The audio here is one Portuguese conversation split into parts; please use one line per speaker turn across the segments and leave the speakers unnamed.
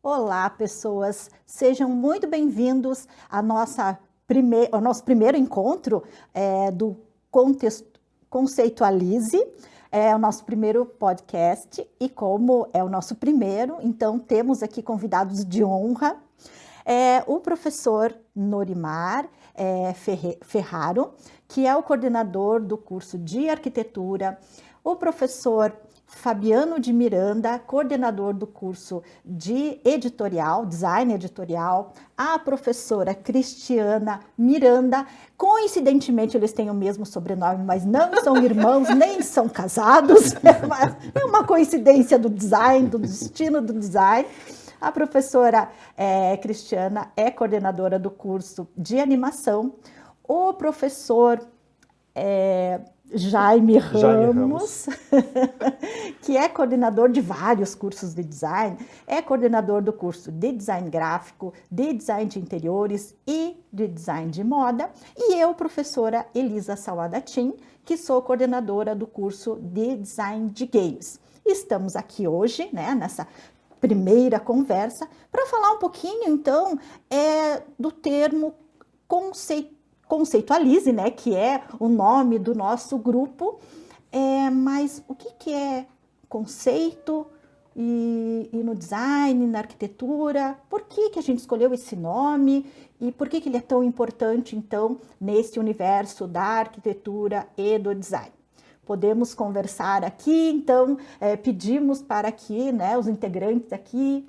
Olá, pessoas! Sejam muito bem-vindos ao nosso primeiro encontro do Conceitualize. É o nosso primeiro podcast e como é o nosso primeiro, então temos aqui convidados de honra. O professor Norimar Ferraro, que é o coordenador do curso de arquitetura, o professor Fabiano de Miranda, coordenador do curso de editorial, design editorial, a professora Cristiana Miranda. Coincidentemente, eles têm o mesmo sobrenome, mas não são irmãos, nem são casados. É uma coincidência do design, do destino do design. A professora Cristiana é coordenadora do curso de animação. O professor Jaime Ramos, que é coordenador de vários cursos de design, é coordenador do curso de design gráfico, de design de interiores e de design de moda. E eu, professora Elisa Saladatin, que sou coordenadora do curso de design de games. Estamos aqui hoje, nessa primeira conversa, para falar um pouquinho, então, do termo Conceitualize, que é o nome do nosso grupo, mas o que é conceito e no design, na arquitetura? Por que a gente escolheu esse nome e por que ele é tão importante, então, nesse universo da arquitetura e do design? Podemos conversar aqui, então, pedimos para que os integrantes aqui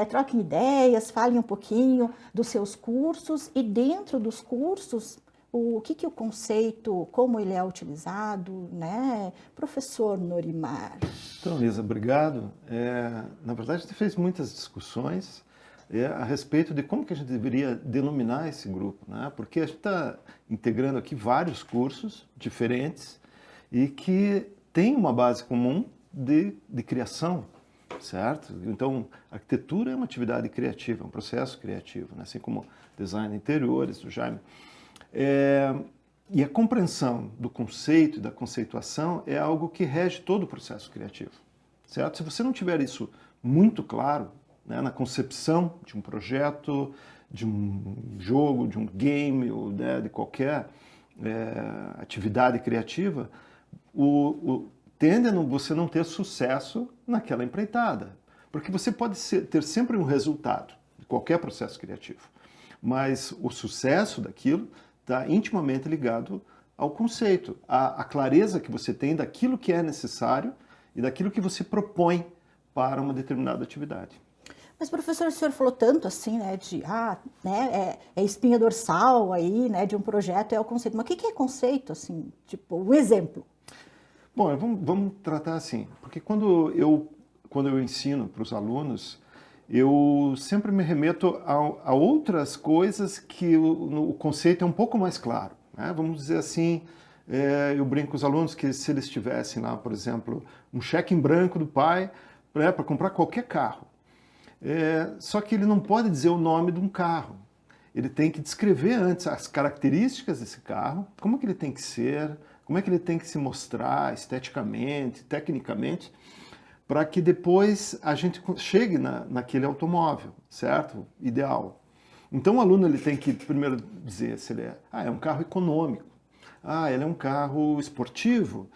troquem ideias, falem um pouquinho dos seus cursos e dentro dos cursos, o que o conceito, como ele é utilizado, Professor Norimar.
Então, Lisa, obrigado. Na verdade, a gente fez muitas discussões a respeito de como que a gente deveria denominar esse grupo, Porque a gente está integrando aqui vários cursos diferentes e que tem uma base comum de criação, certo? Então, arquitetura é uma atividade criativa, um processo criativo, assim como design de interiores, do Jaime. E a compreensão do conceito e da conceituação é algo que rege todo o processo criativo, certo? Se você não tiver isso muito claro, na concepção de um projeto, de um jogo, de um game, ou de qualquer atividade criativa, tende a você não ter sucesso naquela empreitada. Porque você pode ter sempre um resultado de qualquer processo criativo, mas o sucesso daquilo está intimamente ligado ao conceito, à clareza que você tem daquilo que é necessário e daquilo que você propõe para uma determinada atividade.
Mas, professor, o senhor falou tanto assim, espinha dorsal aí, de um projeto, é o conceito. Mas o que é conceito, assim, tipo, um exemplo?
Bom, vamos tratar assim, porque quando eu ensino para os alunos, eu sempre me remeto a outras coisas que o conceito é um pouco mais claro. Vamos dizer assim, eu brinco com os alunos que se eles tivessem lá, por exemplo, um cheque em branco do pai para comprar qualquer carro, só que ele não pode dizer o nome de um carro. Ele tem que descrever antes as características desse carro, como que ele tem que ser, como é que ele tem que se mostrar esteticamente, tecnicamente, para que depois a gente chegue naquele automóvel, certo? Ideal. Então o aluno ele tem que primeiro dizer se ele é um carro econômico, ele é um carro esportivo,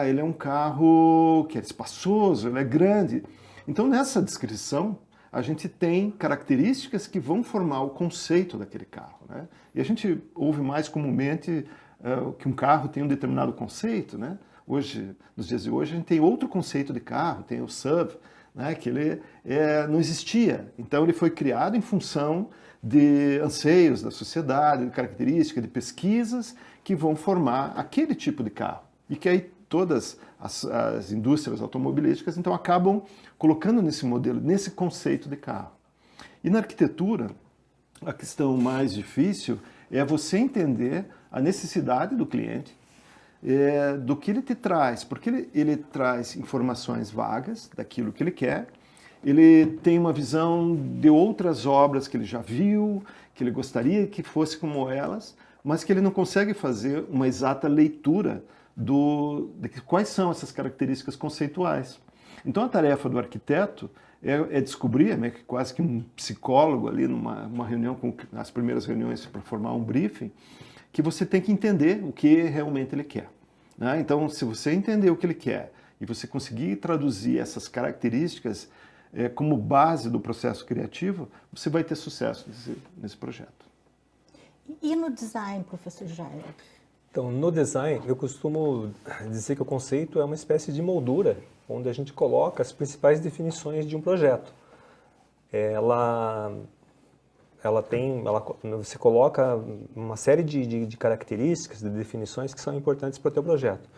ele é um carro que é espaçoso, ele é grande. Então nessa descrição a gente tem características que vão formar o conceito daquele carro, E a gente ouve mais comumente que um carro tem um determinado conceito, Hoje, nos dias de hoje, a gente tem outro conceito de carro, tem o SUV, que ele não existia. Então ele foi criado em função de anseios da sociedade, de características, de pesquisas que vão formar aquele tipo de carro. E que aí todas as indústrias automobilísticas então acabam colocando nesse modelo, nesse conceito de carro. E na arquitetura, a questão mais difícil é você entender a necessidade do cliente, do que ele te traz, porque ele traz informações vagas daquilo que ele quer, ele tem uma visão de outras obras que ele já viu, que ele gostaria que fosse como elas, mas que ele não consegue fazer uma exata leitura de quais são essas características conceituais. Então a tarefa do arquiteto é descobrir, é quase que um psicólogo ali numa reunião, nas primeiras reuniões para formar um briefing, que você tem que entender o que realmente ele quer. Né? Então, se você entender o que ele quer e você conseguir traduzir essas características como base do processo criativo, você vai ter sucesso nesse projeto.
E no design, professor Jairo?
Então, no design, eu costumo dizer que o conceito é uma espécie de moldura, onde a gente coloca as principais definições de um projeto. Você coloca uma série de características, de definições que são importantes para o teu projeto.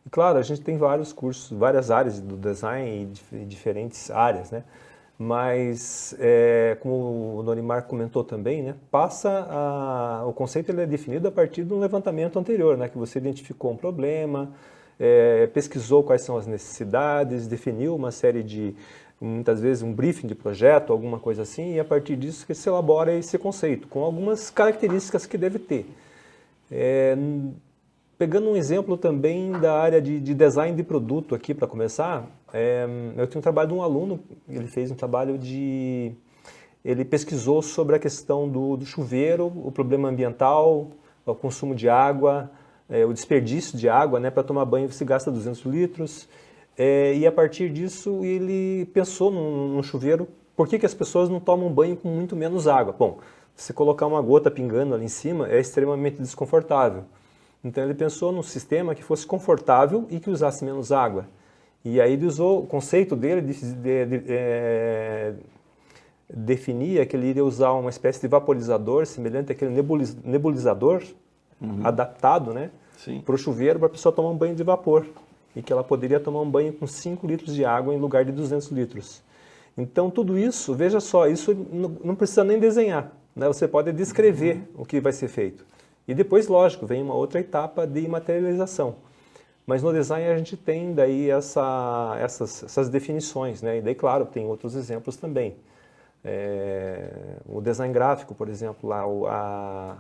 E claro, a gente tem vários cursos, várias áreas do design e diferentes áreas, né? Mas, como o Norimar comentou também, né, o conceito ele é definido a partir de um levantamento anterior, né, que você identificou um problema, pesquisou quais são as necessidades, definiu uma série de, muitas vezes, um briefing de projeto, alguma coisa assim, e a partir disso que se elabora esse conceito, com algumas características que deve ter. Pegando um exemplo também da área de design de produto aqui para começar, eu tenho um trabalho de um aluno, ele fez um trabalho ele pesquisou sobre a questão do chuveiro, o problema ambiental, o consumo de água, o desperdício de água, né? Para tomar banho você gasta 200 litros, e a partir disso ele pensou num chuveiro, por que as pessoas não tomam banho com muito menos água? Bom, se colocar uma gota pingando ali em cima é extremamente desconfortável. Então ele pensou num sistema que fosse confortável e que usasse menos água. E aí ele usou o conceito dele definia que ele iria usar uma espécie de vaporizador semelhante àquele nebulizador adaptado, né, para o chuveiro para a pessoa tomar um banho de vapor. E que ela poderia tomar um banho com 5 litros de água em lugar de 200 litros. Então tudo isso, veja só, isso não precisa nem desenhar, né? Você pode descrever o que vai ser feito. E depois, lógico, vem uma outra etapa de materialização. Mas no design a gente tem daí essas definições, né? E daí, claro, tem outros exemplos também. O design gráfico, por exemplo, lá,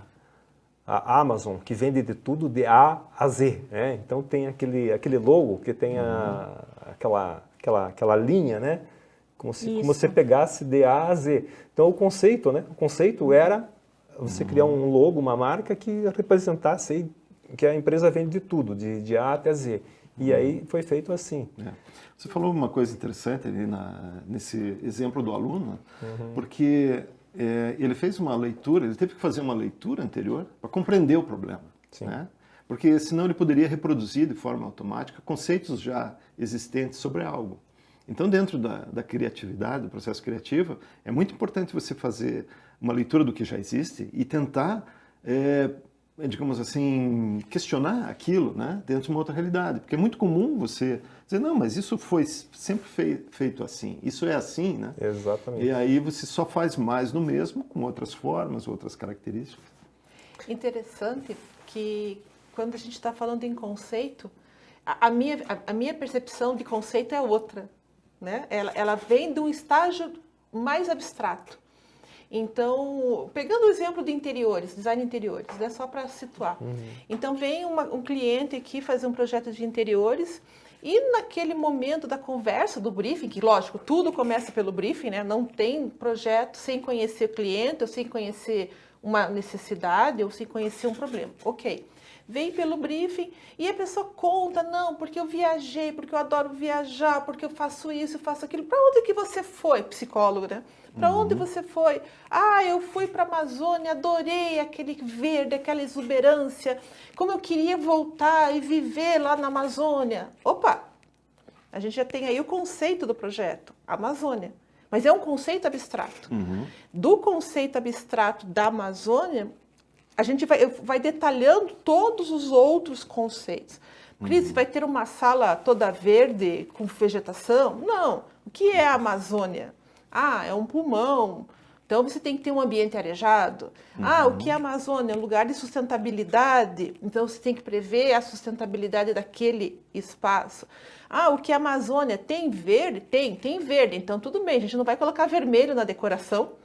a Amazon, que vende de tudo de A a Z. Né? Então tem aquele logo que tem aquela linha, né? Como se você pegasse de A a Z. Então o conceito, né? O conceito era você criar um logo, uma marca que representasse aí, que a empresa vende de tudo, de A até Z. E aí foi feito assim.
Você falou uma coisa interessante ali nesse exemplo do aluno, porque ele fez uma leitura, ele teve que fazer uma leitura anterior para compreender o problema. Né? Porque senão ele poderia reproduzir de forma automática conceitos já existentes sobre algo. Então, dentro da criatividade, do processo criativo, é muito importante você fazer uma leitura do que já existe e tentar, digamos assim, questionar aquilo, né, dentro de uma outra realidade. Porque é muito comum você dizer, não, mas isso foi sempre feito assim, isso é assim, né?
Exatamente.
E aí você só faz mais do mesmo, com outras formas, outras características.
Interessante que, quando a gente está falando em conceito, a minha percepção de conceito é outra. Né? Ela vem de um estágio mais abstrato. Então, pegando o exemplo de interiores, design de interiores, né? Só para situar. Então, vem um cliente aqui fazer um projeto de interiores e naquele momento da conversa, do briefing, que lógico, tudo começa pelo briefing, né? Não tem projeto sem conhecer o cliente, ou sem conhecer uma necessidade, ou sem conhecer um problema. Ok. Vem pelo briefing e a pessoa conta, não, porque eu viajei, porque eu adoro viajar, porque eu faço isso, eu faço aquilo. Para onde que você foi, psicólogo, né? Para onde você foi? Ah, eu fui para a Amazônia, adorei aquele verde, aquela exuberância, como eu queria voltar e viver lá na Amazônia. Opa, a gente já tem aí o conceito do projeto, Amazônia. Mas é um conceito abstrato. Do conceito abstrato da Amazônia, a gente vai detalhando todos os outros conceitos. Cris, vai ter uma sala toda verde com vegetação? Não. O que é a Amazônia? Ah, é um pulmão. Então você tem que ter um ambiente arejado. Ah, o que é a Amazônia? É um lugar de sustentabilidade. Então você tem que prever a sustentabilidade daquele espaço. Ah, o que é a Amazônia? Tem verde? Tem verde. Então tudo bem, a gente não vai colocar vermelho na decoração.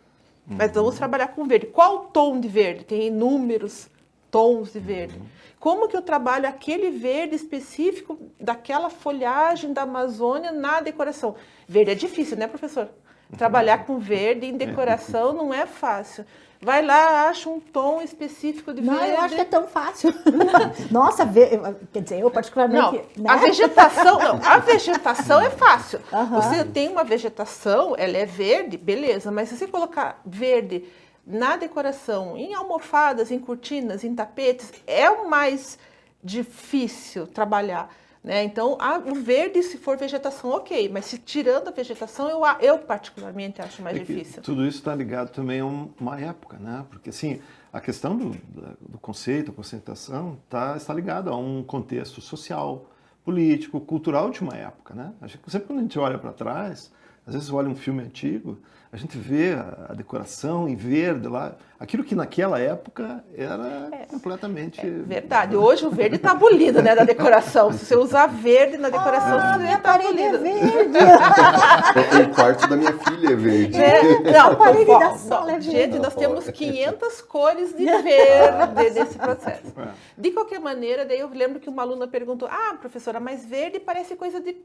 Mas vamos trabalhar com verde. Qual tom de verde? Tem inúmeros tons de verde. Como que eu trabalho aquele verde específico daquela folhagem da Amazônia na decoração? Verde é difícil, né, professor? Trabalhar com verde em decoração não é fácil. Vai lá, acha um tom específico de verde.
Não, eu acho que é tão fácil. Nossa, quer dizer, eu particularmente...
Não, a vegetação é fácil. Você tem uma vegetação, ela é verde, beleza, mas se você colocar verde na decoração, em almofadas, em cortinas, em tapetes, é o mais difícil trabalhar. Né? Então, o verde, se for vegetação, ok, mas se tirando a vegetação, eu particularmente acho mais difícil.
Tudo isso está ligado também a uma época, né? Porque assim, a questão do conceito, a conceituação, está ligada a um contexto social, político, cultural de uma época. Né? Sempre quando a gente olha para trás, às vezes olha um filme antigo, a gente vê a decoração em verde lá, aquilo que naquela época era completamente...
verdade, hoje o verde está abolido, né, da decoração. Se você usar verde na decoração,
minha parede é verde.
O quarto da minha filha é verde.
Não,
a parede da sala é verde.
Gente, nós temos 500 cores de verde nesse processo. De qualquer maneira, daí eu lembro que uma aluna perguntou, professora, mas verde parece coisa de...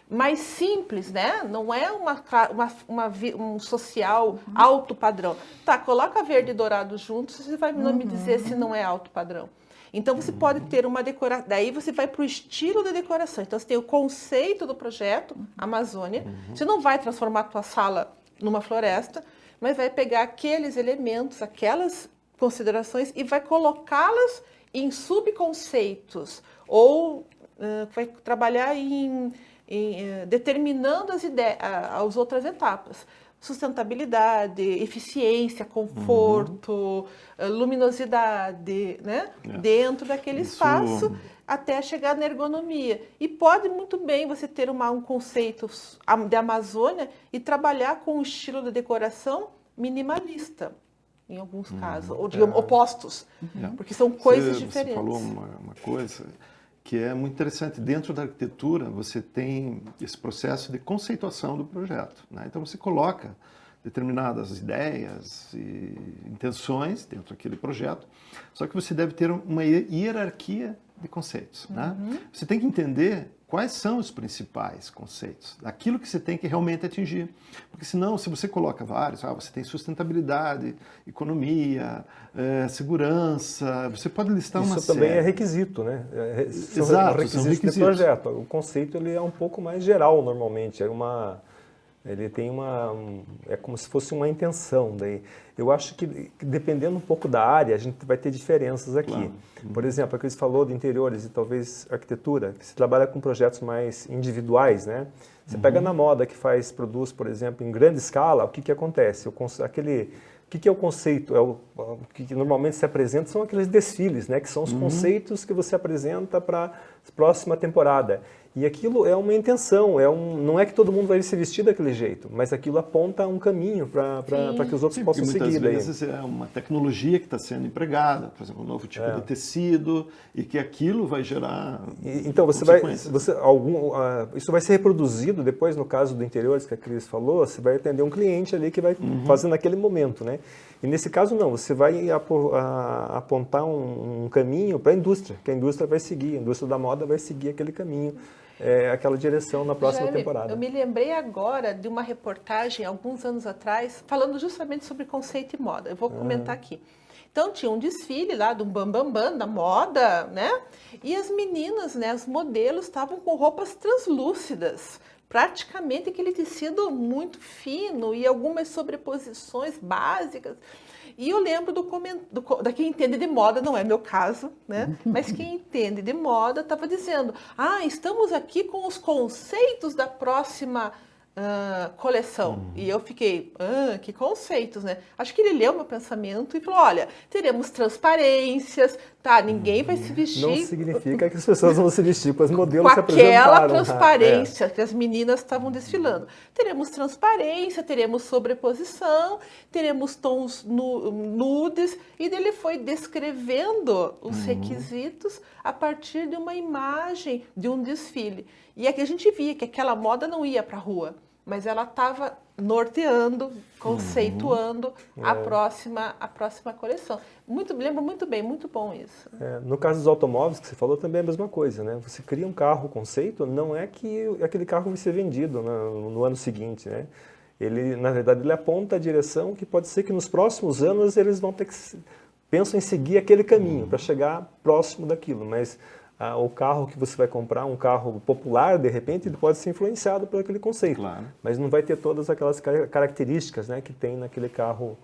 mais simples, né? Não é um social alto padrão. Tá, coloca verde e dourado juntos, você vai não me dizer se não é alto padrão. Então, você pode ter uma decoração, daí você vai para o estilo da decoração. Então, você tem o conceito do projeto, Amazônia. Você não vai transformar a tua sala numa floresta, mas vai pegar aqueles elementos, aquelas considerações e vai colocá-las em subconceitos ou... vai trabalhar determinando as outras etapas. Sustentabilidade, eficiência, conforto, luminosidade, né? Dentro daquele espaço, até chegar na ergonomia. E pode muito bem você ter um conceito de Amazônia e trabalhar com o estilo da decoração minimalista, em alguns casos, ou digamos, opostos, porque são coisas diferentes.
Você falou uma coisa... que é muito interessante. Dentro da arquitetura, você tem esse processo de conceituação do projeto. Né? Então, você coloca determinadas ideias e intenções dentro daquele projeto, só que você deve ter uma hierarquia de conceitos. Né? Você tem que entender quais são os principais conceitos, aquilo que você tem que realmente atingir. Porque senão, se você coloca vários, você tem sustentabilidade, economia, segurança, você pode listar uma série.
Isso também é requisito, né?
Exato,
são requisitos de projeto. O conceito ele é um pouco mais geral normalmente, ele tem é como se fosse uma intenção. Daí. Eu acho que dependendo um pouco da área, a gente vai ter diferenças aqui.
Claro.
Por exemplo, a Cris falou de interiores e talvez arquitetura, que se trabalha com projetos mais individuais, né? Você pega na moda que produz, por exemplo, em grande escala, o que acontece? O que é o conceito? O que normalmente se apresenta são aqueles desfiles, né? Que são os conceitos que você apresenta para a próxima temporada. E aquilo é uma intenção, não é que todo mundo vai se vestir daquele jeito, mas aquilo aponta um caminho para que os outros possam seguir.
Muitas vezes é uma tecnologia que está sendo empregada, por exemplo, um novo tipo de tecido, e que aquilo vai gerar
então, isso vai ser reproduzido depois, no caso do interiores que a Cris falou, você vai atender um cliente ali que vai fazer naquele momento, né? E nesse caso não, você vai apontar um caminho para a indústria, que a indústria vai seguir, a indústria da moda vai seguir aquele caminho, aquela direção na próxima temporada.
Eu me lembrei agora de uma reportagem, alguns anos atrás, falando justamente sobre conceito e moda. Eu vou comentar aqui. Então, tinha um desfile lá do Bambambam, da moda, né? E as meninas, né, os modelos, estavam com roupas translúcidas, praticamente aquele tecido muito fino e algumas sobreposições básicas. E eu lembro da quem entende de moda, não é meu caso, né? Mas quem entende de moda estava dizendo, estamos aqui com os conceitos da próxima coleção. E eu fiquei, que conceitos, né? Acho que ele leu meu pensamento e falou, olha, teremos transparências, tá? Ninguém vai se vestir...
Não significa que as pessoas vão se vestir com os modelos
com
que apresentaram.
Aquela transparência que as meninas estavam desfilando. Teremos transparência, teremos sobreposição, teremos tons nudes, e ele foi descrevendo os requisitos a partir de uma imagem de um desfile. E aqui a gente via que aquela moda não ia para a rua, mas ela estava norteando, conceituando a próxima coleção. Lembro muito bem, muito bom isso.
No caso dos automóveis que você falou, também é a mesma coisa, né? Você cria um carro conceito, não é que aquele carro vai ser vendido no ano seguinte, né? Ele, na verdade, ele aponta a direção que pode ser que nos próximos anos eles vão ter que pensam em seguir aquele caminho para chegar próximo daquilo, mas o carro que você vai comprar, um carro popular, de repente, ele pode ser influenciado por aquele conceito,
Claro.
mas não vai ter todas aquelas características, né, que tem naquele carro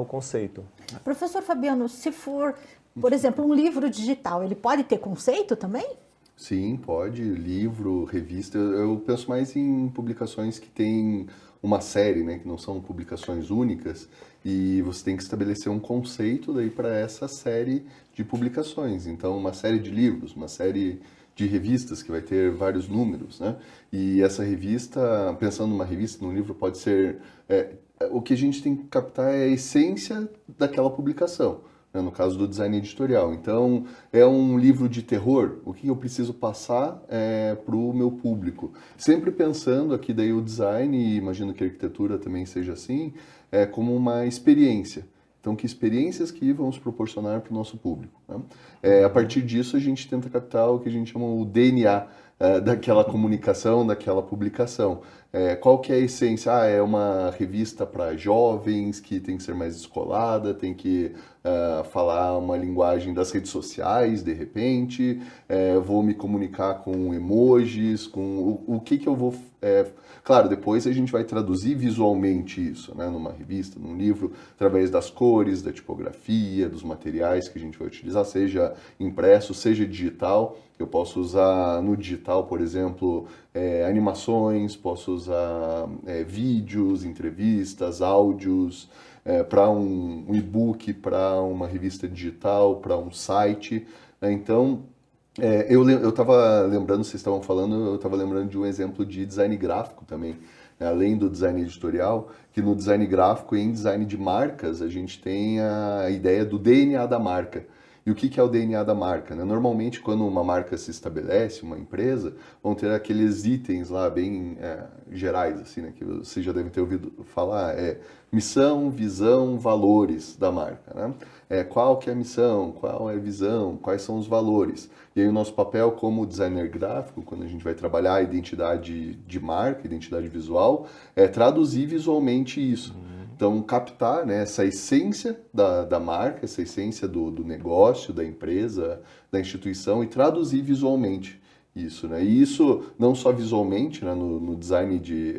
conceito.
Professor Fabiano, se for, por exemplo, um livro digital, ele pode ter conceito também?
Sim, pode. Livro, revista. Eu penso mais em publicações que têm uma série, né, que não são publicações únicas, e você tem que estabelecer um conceito daí para essa série de publicações. Então, uma série de livros, uma série de revistas que vai ter vários números, né? E essa revista, pensando numa revista, num livro, pode ser... o que a gente tem que captar é a essência daquela publicação, né? No caso do design editorial. Então, é um livro de terror, o que eu preciso passar para o meu público? Sempre pensando aqui daí o design, e imagino que a arquitetura também seja assim, como uma experiência. Então, que experiências que vamos proporcionar para o nosso público, né? A partir disso, a gente tenta captar o que a gente chama o DNA daquela comunicação, daquela publicação. Qual que é a essência? É uma revista para jovens, que tem que ser mais descolada, tem que falar uma linguagem das redes sociais, de repente, vou me comunicar com emojis, com o que eu vou... Claro, depois a gente vai traduzir visualmente isso, né, numa revista, num livro, através das cores, da tipografia, dos materiais que a gente vai utilizar, seja impresso, seja digital. Eu posso usar no digital, por exemplo, animações, posso usar vídeos, entrevistas, áudios, para um e-book, para uma revista digital, para um site. Então, eu estava lembrando, vocês estavam falando, eu estava lembrando de um exemplo de design gráfico também, né? Além do design editorial, que no design gráfico e em design de marcas, a gente tem a ideia do DNA da marca. E o que é o DNA da marca, né? Normalmente, quando uma marca se estabelece, uma empresa, vão ter aqueles itens lá bem gerais, assim, né? Que vocês já devem ter ouvido falar, missão, visão, valores da marca, né? Qual que é a missão, qual é a visão, quais são os valores. E aí o nosso papel como designer gráfico, quando a gente vai trabalhar a identidade de marca, identidade visual, é traduzir visualmente isso. Então, captar, né, essa essência da marca, essa essência do negócio, da empresa, da instituição, e traduzir visualmente isso, né? E isso não só visualmente, né, no design de...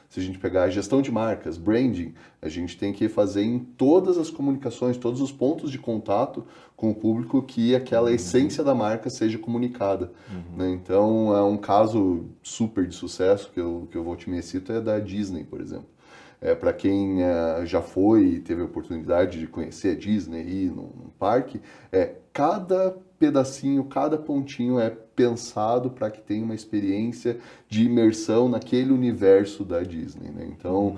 se a gente pegar a gestão de marcas, branding, a gente tem que fazer em todas as comunicações, todos os pontos de contato com o público, que aquela essência da marca seja comunicada, né? Então, um caso super de sucesso que eu vou te cito é da Disney, por exemplo. Para quem já foi e teve a oportunidade de conhecer a Disney e ir num parque, cada pedacinho, cada pontinho é pensado para que tenha uma experiência de imersão naquele universo da Disney, né? Então,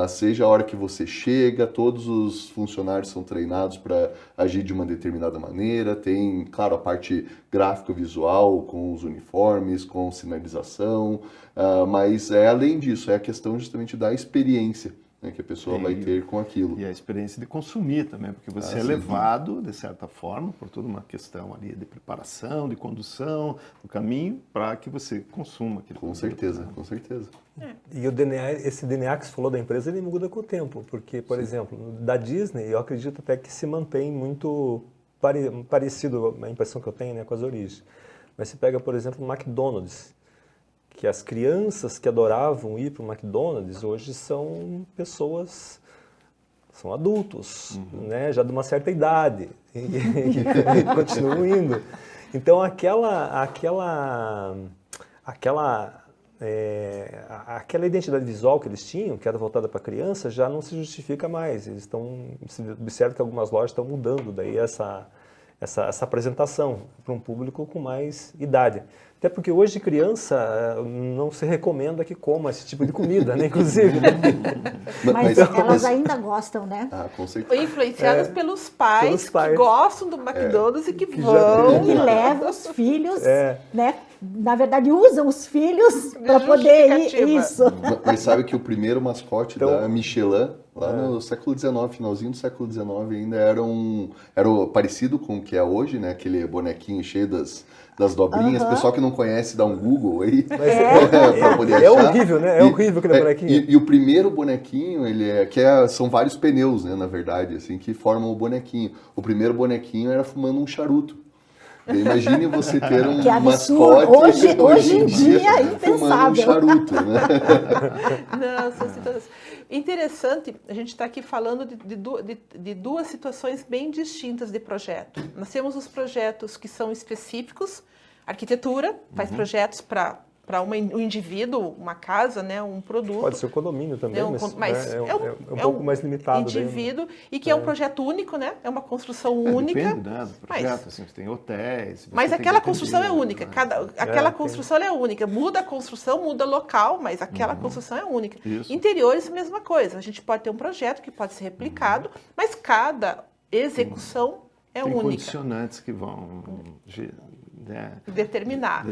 seja a hora que você chega, todos os funcionários são treinados para agir de uma determinada maneira, tem, claro, a parte gráfica visual, com os uniformes, com sinalização, mas além disso, é a questão justamente da experiência, né, que a pessoa vai ter com aquilo.
E a experiência de consumir também, porque você é levado, de certa forma, por toda uma questão ali de preparação, de condução, do caminho, para que você consuma aquilo.
Com certeza, com certeza.
E o DNA, esse DNA que você falou da empresa, ele muda com o tempo, porque, por exemplo, da Disney, eu acredito até que se mantém muito parecido, a impressão que eu tenho, né, com as origens. Mas você pega, por exemplo, o McDonald's, que as crianças que adoravam ir para o McDonald's hoje são pessoas, são adultos, né, já de uma certa idade, e continuam indo. Então aquela identidade visual que eles tinham, que era voltada para criança, já não se justifica mais. Eles se observa que algumas lojas estão mudando daí essa apresentação para um público com mais idade. Até porque hoje criança não se recomenda que coma esse tipo de comida, né, inclusive.
Mas elas ainda gostam, né?
Com certeza.
Influenciadas pelos pais que gostam do McDonald's e que vão...
E levam os filhos, né, na verdade, usam os filhos para poder ir.
justificativa.
Isso.
Mas sabe que o primeiro mascote
Então-
da Michelin, lá no século XIX, finalzinho do século XIX ainda, era parecido com o que é hoje, né? Aquele bonequinho cheio das dobrinhas. O pessoal que não conhece, dá um Google aí para poder achar.
É horrível, né? É horrível aquele bonequinho.
E o primeiro bonequinho, são vários pneus, né? Na verdade, assim, que formam o bonequinho. O primeiro bonequinho era fumando um charuto. Imagine você ter um
Que absurdo.
mascote
Hoje em dia,
fumando um
impensável.
charuto, né?
Não, são situações. Interessante, a gente está aqui falando de duas situações bem distintas de projeto. Nós temos os projetos que são específicos, arquitetura, faz projetos para um indivíduo, uma casa, né, um produto.
Pode ser o condomínio também, mas é um
é
pouco mais limitado.
Indivíduo, e que é um projeto único, né? É uma construção única.
Depende, né, do projeto, assim, você tem hotéis...
Mas
tem que
aquela
atender,
construção é única.
né?
Aquela construção é única. Muda a construção, muda local, mas aquela construção é única.
Isso.
Interiores, mesma coisa. A gente pode ter um projeto que pode ser replicado, mas cada execução é
Tem
única.
condicionantes que vão
Determinar.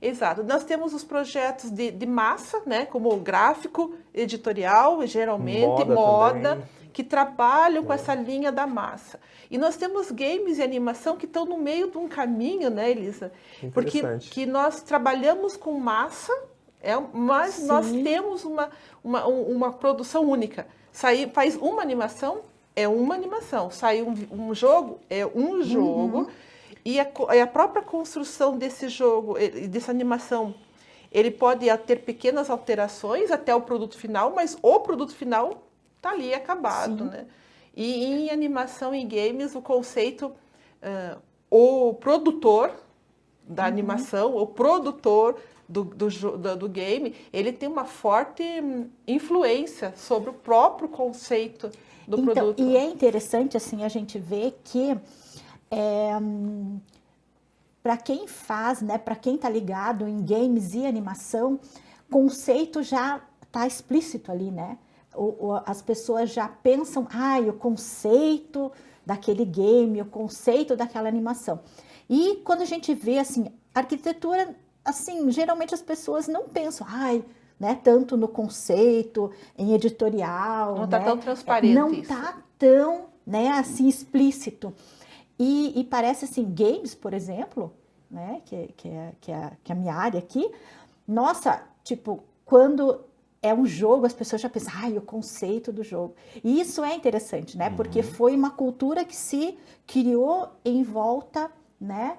Exato. Nós temos os projetos de massa, né, como gráfico, editorial, geralmente, moda, que trabalham com essa linha da massa. E nós temos games e animação que estão no meio de um caminho, né, Elisa? Porque que nós trabalhamos com massa, mas nós temos uma produção única. Faz uma animação, é uma animação. Sai um jogo, é um jogo. E a própria construção desse jogo, dessa animação, ele pode ter pequenas alterações até o produto final, mas o produto final está ali acabado, né? E em animação e games, o conceito, o produtor da animação, o produtor do game, ele tem uma forte influência sobre o próprio conceito do produto.
E é interessante, assim, a gente ver que para quem faz, né, para quem está ligado em games e animação, conceito já está explícito ali, né? As pessoas já pensam, o conceito daquele game, o conceito daquela animação. E quando a gente vê, assim, arquitetura, assim, geralmente as pessoas não pensam, né, tanto no conceito, em editorial.
Não está, né, tão transparente.
Não está tão, né, assim, explícito. E parece assim, games, por exemplo, né, que é a minha área aqui, nossa, tipo, quando é um jogo, as pessoas já pensam, o conceito do jogo. E isso é interessante, né, porque foi uma cultura que se criou em volta, né,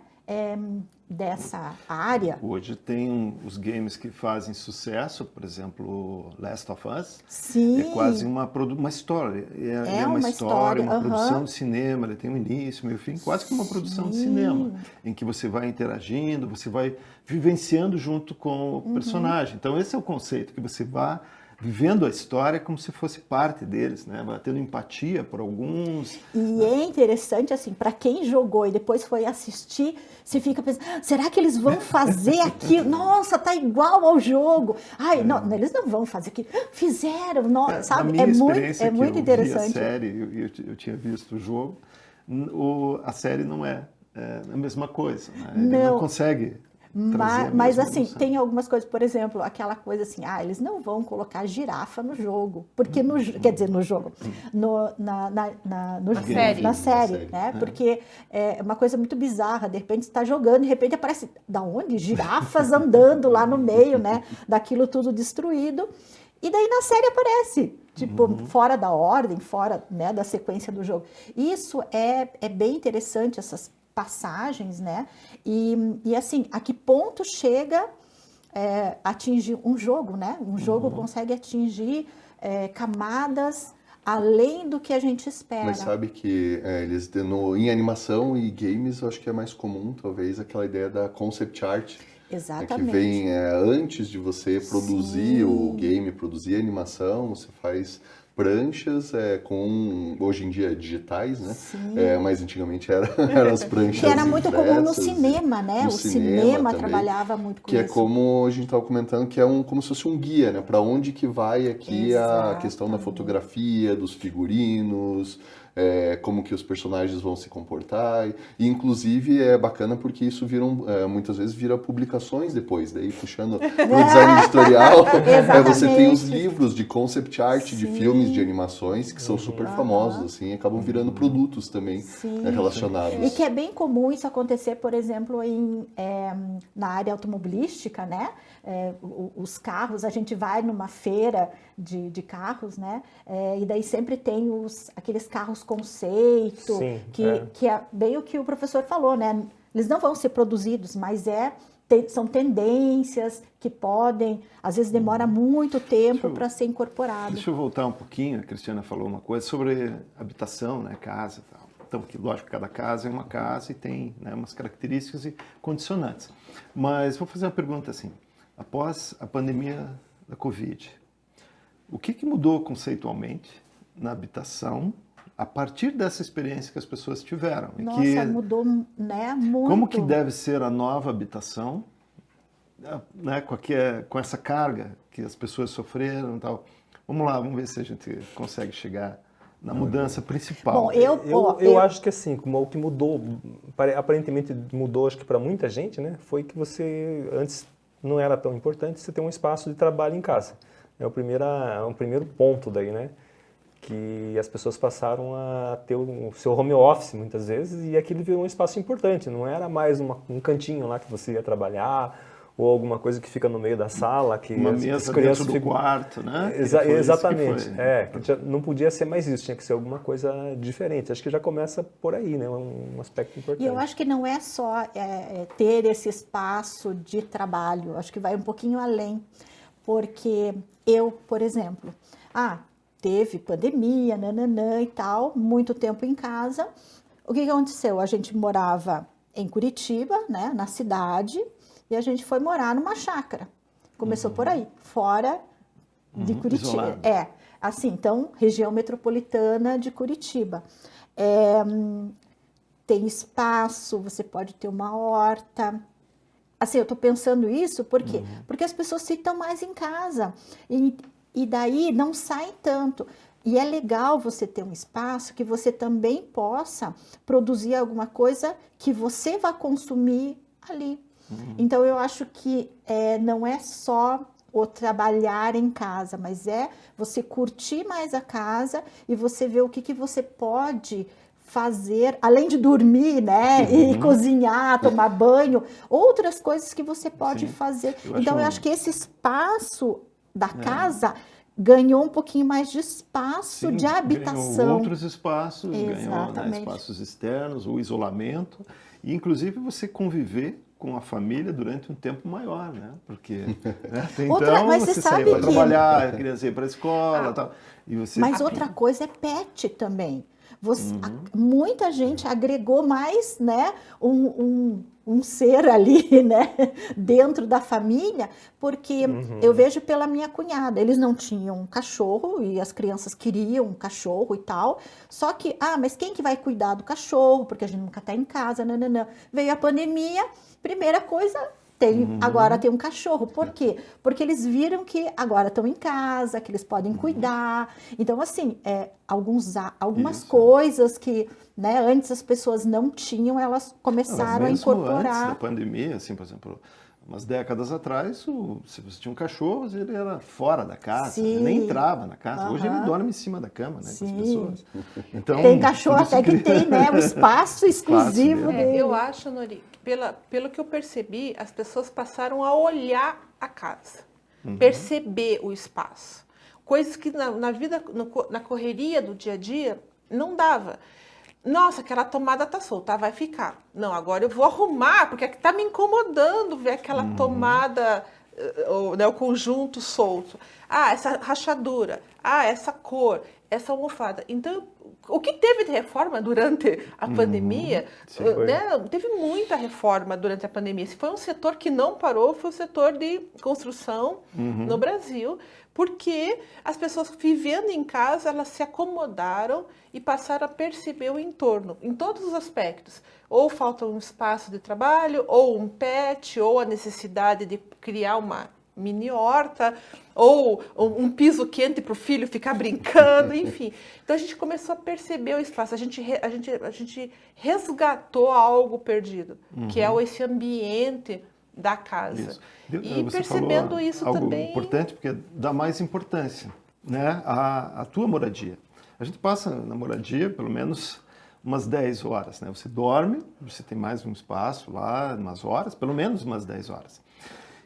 dessa área.
Hoje tem os games que fazem sucesso, por exemplo, Last of Us.
Sim.
É quase uma história. É uma história, uma produção de cinema, ele tem um início, meio fim, quase que uma produção de cinema, em que você vai interagindo, você vai vivenciando junto com o personagem. Então esse é o conceito, que você vai vivendo a história como se fosse parte deles, né? Vai tendo empatia por alguns.
E é interessante, assim, para quem jogou e depois foi assistir, você fica pensando, será que eles vão fazer aquilo? Nossa, tá igual ao jogo. Não, eles não vão fazer aquilo. Fizeram, sabe?
É muito
interessante.
Vi a série, eu tinha visto o jogo, a série não é a mesma coisa, né? Ele não consegue...
Mas assim, tem algumas coisas, por exemplo, aquela coisa assim, eles não vão colocar girafa no jogo, porque quer dizer, no jogo, na série, né? Porque é uma coisa muito bizarra, de repente você está jogando, de repente aparece, da onde? Girafas andando lá no meio, né? Daquilo tudo destruído, e daí na série aparece, tipo, fora da ordem, fora, né, da sequência do jogo. Isso é bem interessante, essas passagens, né? E assim, a que ponto chega atingir um jogo, né? Um jogo consegue atingir camadas além do que a gente espera.
Mas sabe que em animação e games, eu acho que é mais comum, talvez, aquela ideia da concept art.
Exatamente.
Que vem antes de você produzir o game, produzir a animação, você faz pranchas hoje em dia digitais, né? Mas antigamente eram as pranchas
que era muito
impressas,
comum no cinema, né? O cinema trabalhava muito com
isso. Que é como a gente estava comentando, que é como se fosse um guia, né? Para onde que vai aqui a questão da fotografia, dos figurinos, como que os personagens vão se comportar. E, inclusive, é bacana porque isso muitas vezes vira publicações depois. Daí, puxando no design editorial, você tem os livros de concept art de filmes, de animações, que são super famosos, assim, e acabam virando produtos também relacionados.
E que é bem comum isso acontecer, por exemplo, na área automobilística, né? Os carros, a gente vai numa feira de carros, né? E daí sempre tem aqueles carros conceito, que é bem o que o professor falou, né? Eles não vão ser produzidos, mas são tendências que podem, às vezes demora muito tempo para ser incorporado.
Deixa eu voltar um pouquinho, a Cristiana falou uma coisa sobre habitação, né? Casa e tal. Então, lógico que cada casa é uma casa e tem, né, umas características e condicionantes. Mas vou fazer uma pergunta assim. Após a pandemia da Covid, o que mudou conceitualmente na habitação a partir dessa experiência que as pessoas tiveram?
Nossa, mudou, né, muito.
Como que deve ser a nova habitação, né, com essa carga que as pessoas sofreram e tal? Vamos lá, vamos ver se a gente consegue chegar na mudança principal.
Bom,
eu acho que assim, o que mudou, aparentemente mudou, acho que para muita gente, né, foi que você antes não era tão importante você ter um espaço de trabalho em casa. É o primeiro ponto daí, né? Que as pessoas passaram a ter o seu home office muitas vezes e aquilo virou um espaço importante. Não era mais um cantinho lá que você ia trabalhar ou alguma coisa que fica no meio da sala. Que
uma mesa dentro do quarto, né?
Exatamente. Não podia ser mais isso, tinha que ser alguma coisa diferente. Acho que já começa por aí, né? Um aspecto importante.
E eu acho que não é só ter esse espaço de trabalho, acho que vai um pouquinho além. Porque eu, por exemplo, teve pandemia, nananã e tal, muito tempo em casa. O que aconteceu? A gente morava em Curitiba, né, na cidade, e a gente foi morar numa chácara. Começou por aí, fora de Curitiba.
Isolado.
Assim, então, região metropolitana de Curitiba. Tem espaço, você pode ter uma horta. Assim, eu estou pensando isso porque as pessoas ficam mais em casa e daí não saem tanto. E é legal você ter um espaço que você também possa produzir alguma coisa que você vai consumir ali. Então, eu acho que não é só o trabalhar em casa, mas é você curtir mais a casa e você ver o que você pode fazer, além de dormir, né, e cozinhar, tomar banho, outras coisas que você pode fazer. Então, eu acho que esse espaço da casa ganhou um pouquinho mais de espaço de habitação.
Ganhou outros espaços, ganhou, né, espaços externos, o isolamento, e inclusive você conviver com a família durante um tempo maior, né? Porque então você saía para trabalhar, a criança ia para a escola, tal. E você...
Mas outra coisa é pet também. Muita gente agregou mais, né, um ser ali, né, dentro da família, porque eu vejo pela minha cunhada, eles não tinham um cachorro e as crianças queriam um cachorro e tal, só que, mas quem que vai cuidar do cachorro? Porque a gente nunca está em casa, nananã. Veio a pandemia, primeira coisa... Agora tem um cachorro. Por quê? Porque eles viram que agora estão em casa, que eles podem cuidar. Então, assim, algumas coisas que, né, antes as pessoas não tinham, elas começaram a incorporar.
Antes da pandemia, assim, por exemplo, umas décadas atrás, se você tinha um cachorro, ele era fora da casa, ele nem entrava na casa. Hoje ele dorme em cima da cama, né, com as pessoas. Então,
tem cachorro até que tem, né, um espaço exclusivo dele.
Eu acho, Nori, pelo que eu percebi, as pessoas passaram a olhar a casa, perceber o espaço. Coisas que na vida, na correria do dia a dia, não dava. Nossa, aquela tomada tá solta, vai ficar. Não, agora eu vou arrumar, porque tá me incomodando ver aquela tomada, né, o conjunto solto. Essa rachadura, essa cor, essa almofada. Então, o que teve de reforma durante a pandemia, né, teve muita reforma durante a pandemia. Se foi um setor que não parou, foi o setor de construção no Brasil, porque as pessoas vivendo em casa, elas se acomodaram e passaram a perceber o entorno, em todos os aspectos. Ou falta um espaço de trabalho, ou um pet, ou a necessidade de criar uma mini horta, ou um piso quente para o filho ficar brincando, enfim. Então a gente começou a perceber o espaço, a gente resgatou algo perdido, que é esse ambiente da casa.
Isso.
E
Você
percebendo
falou
isso
algo
também.
importante, porque dá mais importância, né, à tua moradia. A gente passa na moradia pelo menos umas 10 horas, né? Você dorme, você tem mais um espaço lá, umas horas, pelo menos umas 10 horas.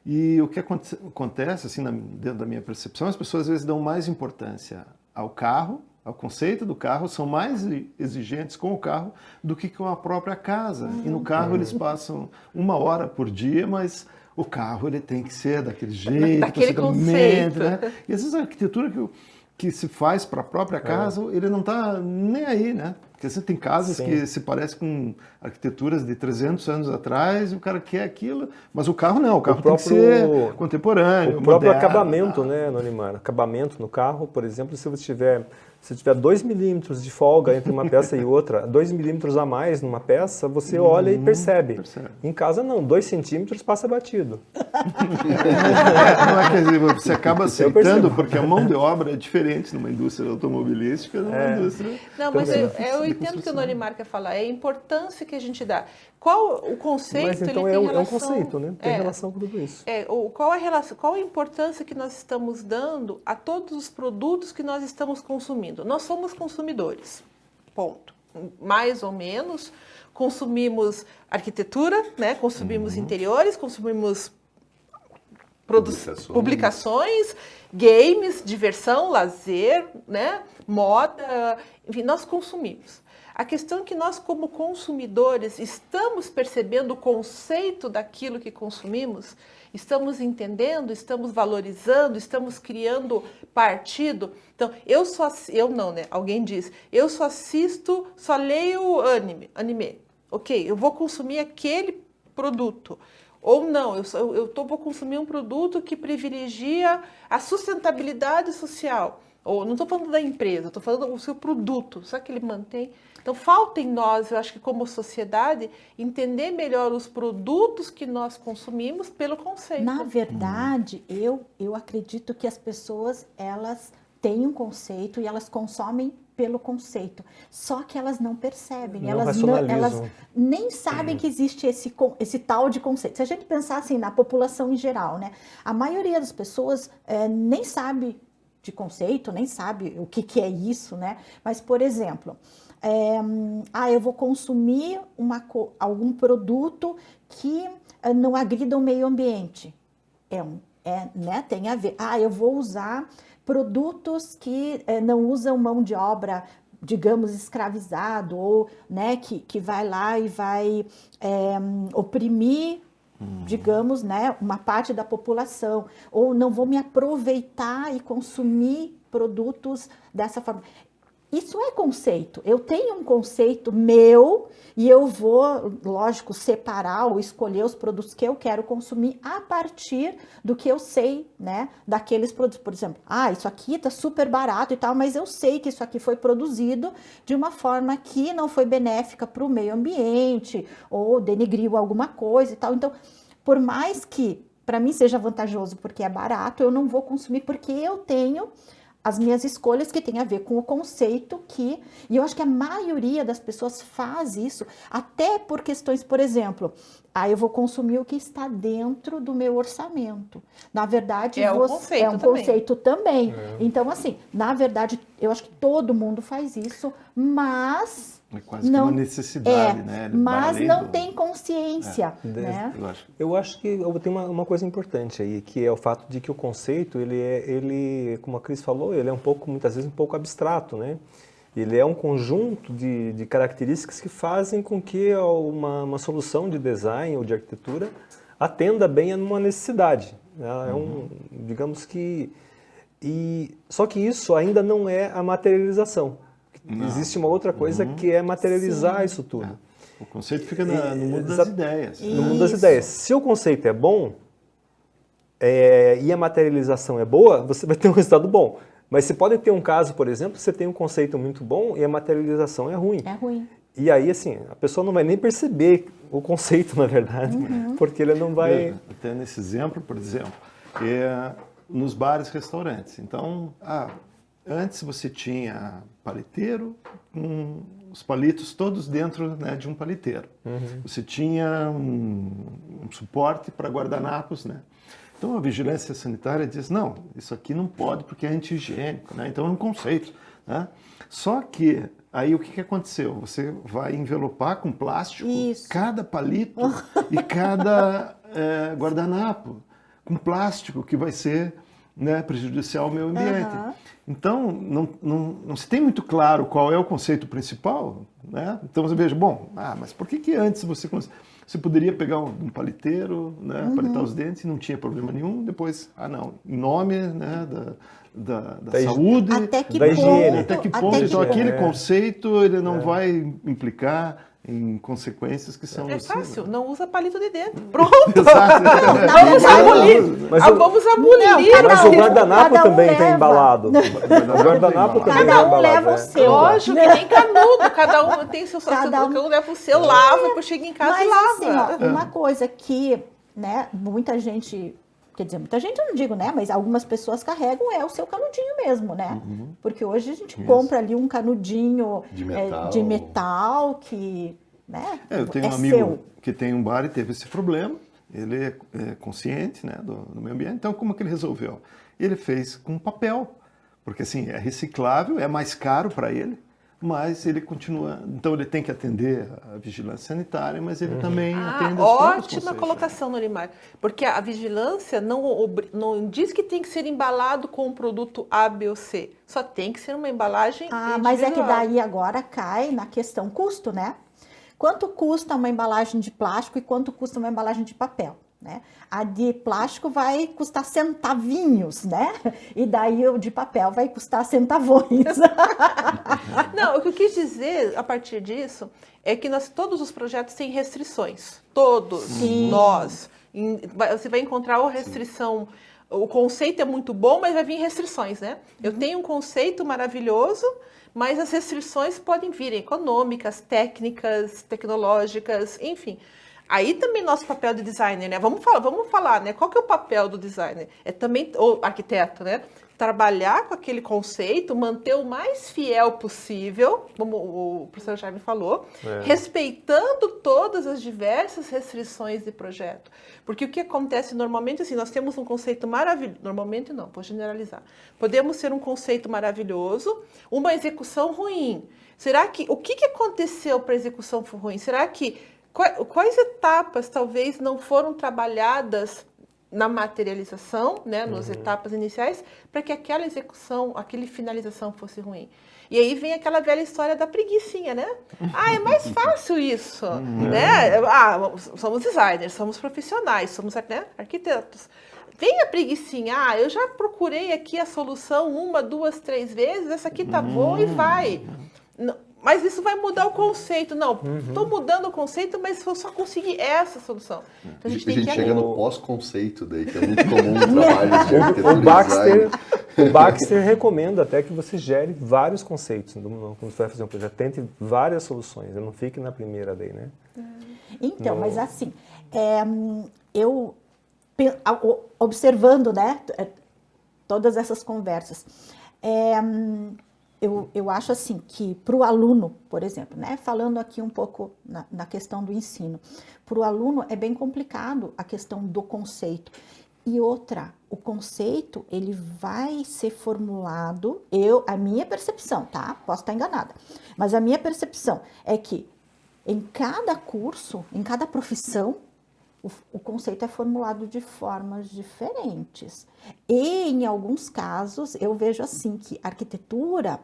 E o que acontece, assim, dentro da minha percepção, as pessoas às vezes dão mais importância ao carro, ao conceito do carro, são mais exigentes com o carro do que com a própria casa. E no carro eles passam 1 hora por dia, mas o carro ele tem que ser daquele jeito,
daquele conceito.
Né? E às vezes a arquitetura que se faz para a própria casa, ele não está nem aí, né? Porque você tem casas que se parecem com arquiteturas de 300 anos atrás e o cara quer aquilo, mas o carro não, o carro tem que ser contemporâneo,
o próprio
moderno,
acabamento, né, Nonimar? Acabamento no carro, por exemplo, se você tiver 2 milímetros de folga entre uma peça e outra, 2 milímetros a mais numa peça, você olha e percebe. Em casa não, 2 centímetros passa batido.
Não é, quer dizer, você acaba aceitando, porque a mão de obra é diferente numa indústria automobilística numa indústria...
Não, mas eu entendo que o Nonimar quer falar, é a importância que a gente dá. Qual o conceito,
mas então
ele tem relação...
é um conceito, né? Tem relação com tudo isso.
Qual a importância que nós estamos dando a todos os produtos que nós estamos consumindo? Nós somos consumidores, ponto. Mais ou menos, consumimos arquitetura, né? Consumimos interiores, consumimos publicações, games, diversão, lazer, né? Moda, enfim, nós consumimos. A questão é que nós, como consumidores, estamos percebendo o conceito daquilo que consumimos, estamos entendendo, estamos valorizando, estamos criando partido. Então, eu não, né? Alguém diz, eu só assisto, só leio anime. Ok, eu vou consumir aquele produto. Ou não, vou consumir um produto que privilegia a sustentabilidade social. Ou não estou falando da empresa, estou falando do seu produto. Será que ele mantém? Então, falta em nós, eu acho que como sociedade, entender melhor os produtos que nós consumimos pelo conceito.
Na verdade, eu acredito que as pessoas, elas têm um conceito e elas consomem pelo conceito. Só que elas não percebem, elas nem sabem que existe esse tal de conceito. Se a gente pensar assim na população em geral, né? A maioria das pessoas nem sabe de conceito, nem sabe o que é isso, né? Mas, por exemplo, eu vou consumir algum produto que não agrida o meio ambiente. Né? Tem a ver. Eu vou usar produtos que não usam mão de obra, digamos, escravizado, ou, né, que vai lá e vai oprimir, digamos, né, uma parte da população, ou não vou me aproveitar e consumir produtos dessa forma. Isso é conceito. Eu tenho um conceito meu e eu vou, lógico, separar ou escolher os produtos que eu quero consumir a partir do que eu sei, né, daqueles produtos. Por exemplo, isso aqui tá super barato e tal, mas eu sei que isso aqui foi produzido de uma forma que não foi benéfica para o meio ambiente ou denegriu alguma coisa e tal. Então, por mais que para mim seja vantajoso porque é barato, eu não vou consumir porque eu tenho as minhas escolhas que tem a ver com o conceito e eu acho que a maioria das pessoas faz isso, até por questões, por exemplo, eu vou consumir o que está dentro do meu orçamento. Na verdade, é um conceito também. Então, assim, na verdade, eu acho que todo mundo faz isso, mas...
É quase que uma necessidade, né?
Mas não tem consciência, né?
Eu acho que tem uma coisa importante aí, que é o fato de que o conceito, ele, como a Cris falou, ele é muitas vezes um pouco abstrato, né? Ele é um conjunto de características que fazem com que uma solução de design ou de arquitetura atenda bem a uma necessidade. Digamos que... Só que isso ainda não é a materialização. Existe uma outra coisa que é materializar isso tudo.
O conceito fica no mundo das ideias.
No mundo das ideias. Se o conceito é bom e a materialização é boa, você vai ter um resultado bom. Mas você pode ter um caso, por exemplo, você tem um conceito muito bom e a materialização é ruim.
É ruim.
E aí, assim, a pessoa não vai nem perceber o conceito, na verdade, porque ele não vai...
Até nesse exemplo, por exemplo, nos bares e restaurantes. Então, antes você tinha paliteiro com os palitos todos dentro, né, de um paliteiro. Você tinha um suporte para guardanapos, né? Então a vigilância sanitária diz, não, isso aqui não pode porque é anti-higiênico, né? Então é um conceito, né? Só que aí o que aconteceu? Você vai envelopar com plástico cada palito e cada guardanapo com plástico que vai ser, né, prejudicial ao meio ambiente. Então, não se tem muito claro qual é o conceito principal, né? Então você veja, bom, mas por que antes você poderia pegar um paliteiro, né, palitar os dentes e não tinha problema nenhum, depois, não, em nome, né, da saúde,
da higiene.
Até que ponto, então aquele conceito ele não vai implicar em consequências que são...
É fácil,
né?
Não usa palito de dentro. Pronto!
Vamos abolir!
Vamos abolir!
Mas o guardanapo também está embalado. O guardanapo também está embalado.
Cada um leva o seu.
Lógico, que nem canudo. Cada um tem seu... Cada um leva o seu, lava, depois chega em casa e lava.
Assim, uma coisa que, né, muita gente... Quer dizer, muita gente eu não digo, né? Mas algumas pessoas carregam o seu canudinho mesmo, né? Porque hoje a gente compra ali um canudinho de metal que, né?
Eu tenho um amigo que tem um bar e teve esse problema. Ele é consciente, né, do meio ambiente. Então, como que ele resolveu? Ele fez com papel, porque assim, é reciclável, é mais caro para ele, mas ele continua... Então, ele tem que atender a vigilância sanitária, mas ele também atende os próprios conceitos.
Ótima colocação, Norimar. Porque a vigilância não diz que tem que ser embalado com um produto A, B ou C. Só tem que ser uma embalagem individual.
Mas é que daí agora cai na questão custo, né? Quanto custa uma embalagem de plástico e quanto custa uma embalagem de papel? Né? A de plástico vai custar centavinhos, né? E daí o de papel vai custar centavões.
Não, o que eu quis dizer a partir disso é que todos os projetos têm restrições. Todos.
Sim.
Nós. Você vai encontrar uma restrição. O conceito é muito bom, mas vai vir restrições, né? Eu tenho um conceito maravilhoso, mas as restrições podem vir econômicas, técnicas, tecnológicas, enfim. Aí também nosso papel de designer, né? Vamos falar, né? Qual que é o papel do designer? É também, ou arquiteto, né? Trabalhar com aquele conceito, manter o mais fiel possível, como o professor Jaime falou, respeitando todas as diversas restrições de projeto. Porque o que acontece normalmente, assim, nós temos um conceito maravilhoso, normalmente não, vou generalizar. Podemos ter um conceito maravilhoso, uma execução ruim. O que aconteceu para a execução ruim? Será que quais etapas talvez não foram trabalhadas na materialização, né, nas etapas iniciais, para que aquela execução, aquela finalização fosse ruim? E aí vem aquela velha história da preguicinha, né? É mais fácil isso, né? Somos designers, somos profissionais, somos, né, arquitetos. Vem a preguicinha, eu já procurei aqui a solução 1, 2, 3 vezes, essa aqui tá boa e vai. Mas isso vai mudar o conceito. Não, estou mudando o conceito, mas eu só consegui essa solução. Então,
a gente chega no pós-conceito daí, que é muito comum no trabalho de arquitetura.
O Baxter recomenda até que você gere vários conceitos. Quando você vai fazer um projeto, tente várias soluções. Não fique na primeira daí, né?
Então, mas assim, eu observando, né, todas essas conversas, eu acho assim que para o aluno, por exemplo, né, falando aqui um pouco na questão do ensino, para o aluno é bem complicado a questão do conceito. E outra, o conceito ele vai ser formulado, a minha percepção, tá? Posso estar enganada, mas a minha percepção é que em cada curso, em cada profissão, o conceito é formulado de formas diferentes. E, em alguns casos, eu vejo assim que arquitetura,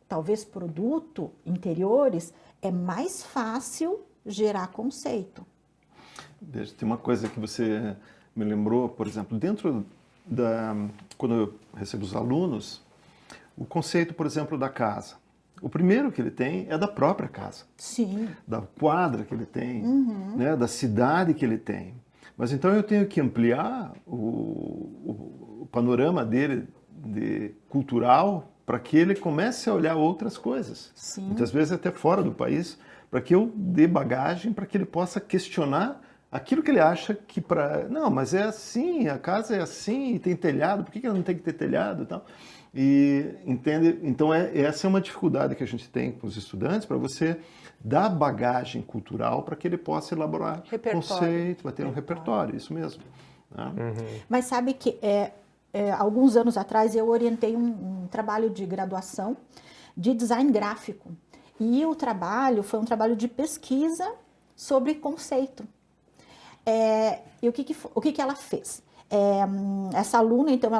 talvez produto, interiores, é mais fácil gerar conceito.
Veja, tem uma coisa que você me lembrou, por exemplo, quando eu recebo os alunos, o conceito, por exemplo, da casa. O primeiro que ele tem é da própria casa.
Sim.
Da quadra que ele tem, né, da cidade que ele tem. Mas então eu tenho que ampliar o panorama dele cultural para que ele comece a olhar outras coisas.
Sim.
Muitas vezes até fora do país, para que eu dê bagagem para que ele possa questionar aquilo que ele acha que não, mas é assim, a casa é assim, tem telhado, por que ela não tem que ter telhado e tal? E entende? Então essa é uma dificuldade que a gente tem com os estudantes, para você dar bagagem cultural para que ele possa elaborar conceito, vai ter um repertório, isso mesmo. Né?
Mas sabe que alguns anos atrás eu orientei um trabalho de graduação de design gráfico. E o trabalho foi um trabalho de pesquisa sobre conceito. E o que ela fez? Essa aluna, então,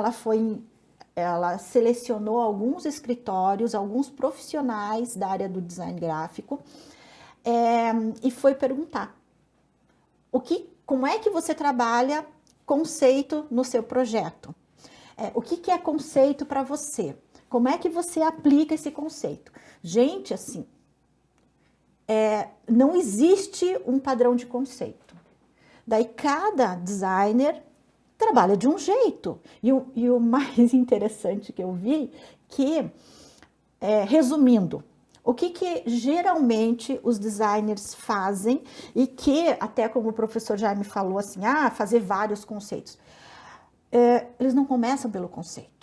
ela selecionou alguns escritórios, alguns profissionais da área do design gráfico e foi perguntar como é que você trabalha conceito no seu projeto? O que é conceito para você? Como é que você aplica esse conceito? Gente, assim, não existe um padrão de conceito. Daí cada designer trabalha de um jeito. E o mais interessante que eu vi, resumindo, o que geralmente os designers fazem e que, até como o professor Jaime falou assim, fazer vários conceitos. Eles não começam pelo conceito.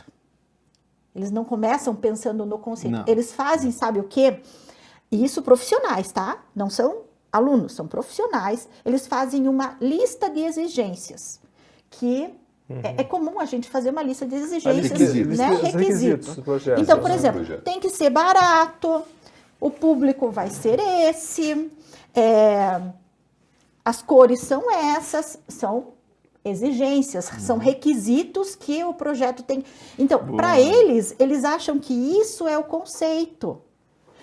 Eles não começam pensando no conceito.
Não.
Eles fazem, sabe o quê? Isso profissionais, tá? Não são alunos, são profissionais. Eles fazem uma lista de exigências, que é comum a gente fazer uma lista de exigências, né? Requisitos.
Projeto.
Então, por exemplo, tem que ser barato, o público vai ser esse, as cores são essas, são exigências, são requisitos que o projeto tem. Então, para eles acham que isso é o conceito.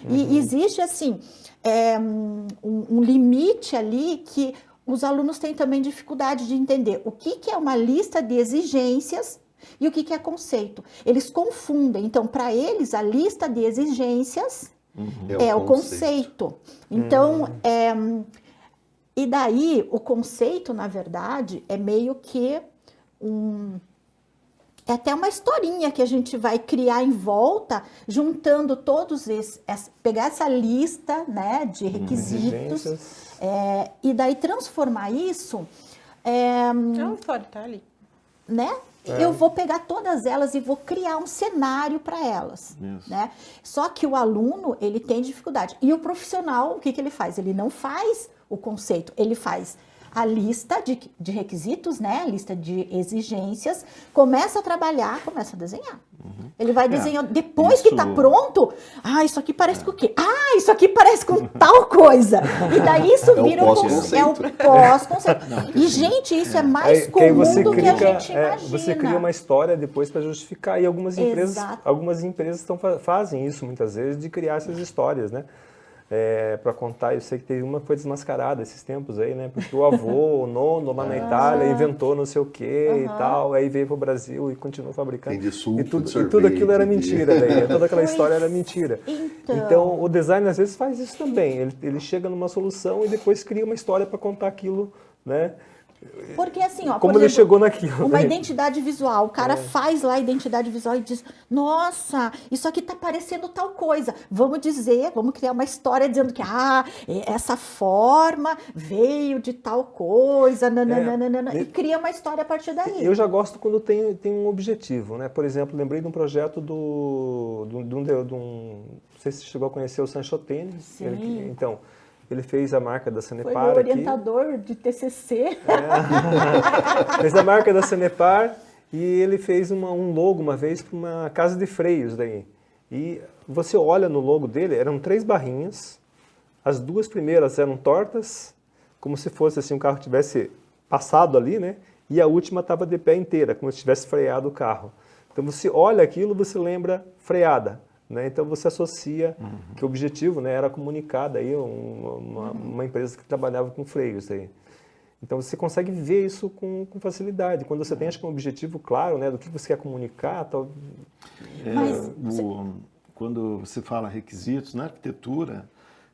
E existe, assim, um limite ali que os alunos têm também dificuldade de entender o que é uma lista de exigências e o que é conceito. Eles confundem. Então, para eles, a lista de exigências é o conceito. Então, e daí, o conceito, na verdade, é meio que é até uma historinha que a gente vai criar em volta, juntando todos pegar essa lista, né, de requisitos, e daí transformar isso...
É uma história, tá ali.
Né? Eu vou pegar todas elas e vou criar um cenário para elas, né? Só que o aluno, ele tem dificuldade. E o profissional, o que ele faz? Ele não faz o conceito, ele faz a lista de requisitos, né? A lista de exigências, começa a trabalhar, começa a desenhar. Ele vai desenhando, depois que está pronto, isso aqui parece com o quê? Isso aqui parece com tal coisa. E daí isso vira o pós-conceito. E, gente, isso é mais comum do que a gente imagina.
Você cria uma história depois para justificar. E algumas empresas fazem isso muitas vezes, de criar essas histórias, né? Para contar, eu sei que teve uma que foi desmascarada esses tempos aí, né? Porque o avô, o nono lá na Itália inventou não sei o que e tal, aí veio para o Brasil e continuou fabricando. E tudo aquilo era mentira, daí, toda aquela história era mentira. Então, o design às vezes faz isso também, ele chega numa solução e depois cria uma história para contar aquilo, né?
Porque assim,
como ele chegou naquilo.
Uma identidade visual, o cara faz lá a identidade visual e diz, nossa, isso aqui tá parecendo tal coisa. Vamos criar uma história dizendo que essa forma veio de tal coisa, e cria uma história a partir daí.
Eu já gosto quando tem um objetivo, né? Por exemplo, lembrei de um projeto não sei se você chegou a conhecer o Sanchotene.
Sim.
Então, ele fez a marca da Sanepar.
Foi meu orientador de TCC.
Fez a marca da Sanepar e ele fez um logo uma vez para uma casa de freios daí. E você olha no logo dele, eram 3 barrinhas, as 2 primeiras eram tortas, como se fosse assim, o carro tivesse passado ali, né? E a última estava de pé inteira, como se tivesse freado o carro. Então você olha aquilo, você lembra freada. Né? Então você associa que o objetivo, né, era comunicar daí uma empresa que trabalhava com freios. Daí. Então você consegue ver isso com facilidade. Quando você tem um objetivo claro, né, do que você quer comunicar.
Quando você fala requisitos na arquitetura,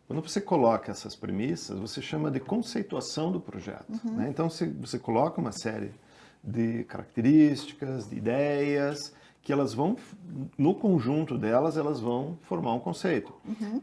quando você coloca essas premissas, você chama de conceituação do projeto. Né? Então você coloca uma série de características, de ideias, que elas vão, no conjunto delas, elas vão formar um conceito.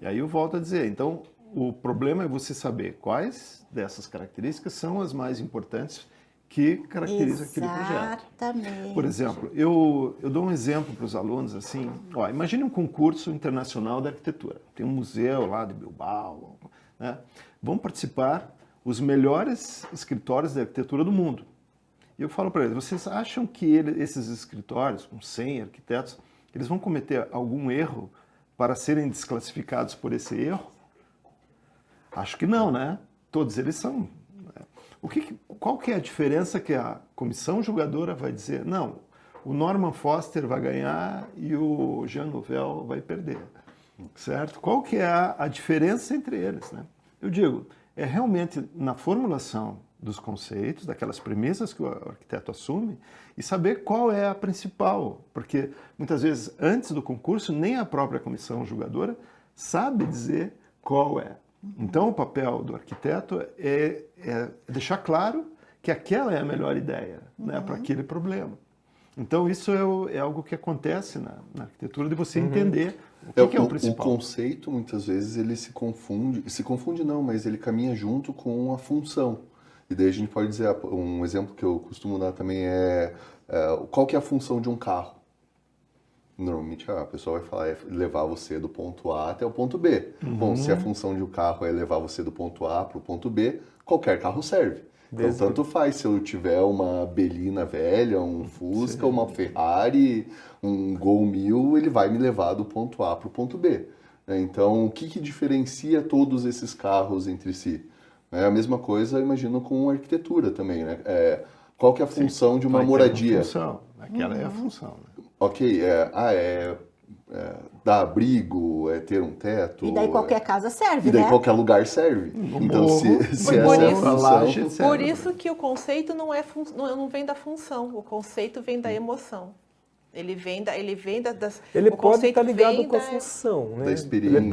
E aí eu volto a dizer, então, o problema é você saber quais dessas características são as mais importantes que caracterizam aquele projeto.
Exatamente.
Por exemplo, eu dou um exemplo para os alunos assim, ó, imagine um concurso internacional de arquitetura. Tem um museu lá de Bilbao, né? Vão participar os melhores escritórios de arquitetura do mundo. E eu falo para eles, vocês acham que esses escritórios, com 100 arquitetos, eles vão cometer algum erro para serem desclassificados por esse erro? Acho que não, né? Todos eles são. Qual que é a diferença que a comissão julgadora vai dizer? Não, o Norman Foster vai ganhar e o Jean Nouvel vai perder, certo? Qual que é a diferença entre eles, né? Eu digo, é realmente na formulação dos conceitos, daquelas premissas que o arquiteto assume, e saber qual é a principal, porque muitas vezes antes do concurso nem a própria comissão julgadora sabe dizer qual é. Então, o papel do arquiteto é deixar claro que aquela é a melhor ideia, né, para aquele problema. Então, isso é algo que acontece na arquitetura, de você entender o que é o principal.
O conceito, muitas vezes, ele se confunde não, mas ele caminha junto com a função. E daí a gente pode dizer, um exemplo que eu costumo dar também qual que é a função de um carro? Normalmente a pessoa vai falar, é levar você do ponto A até o ponto B. Bom, se a função de um carro é levar você do ponto A para o ponto B, qualquer carro serve. Então, tanto faz se eu tiver uma Belina velha, um Fusca, uma Ferrari, um Gol 1000, ele vai me levar do ponto A para o ponto B. Então, o que diferencia todos esses carros entre si? É a mesma coisa, imagino, com arquitetura também, né? Qual que é a função de uma moradia?
Aquela é a função, né?
Ok, dar abrigo, ter um teto.
E daí qualquer casa serve,
E daí
né?
qualquer lugar serve. Então, se essa é a função...
Por isso que o conceito não vem da função, o conceito vem da emoção. Ele
pode estar ligado com a função, né?
Da experiência.
Ele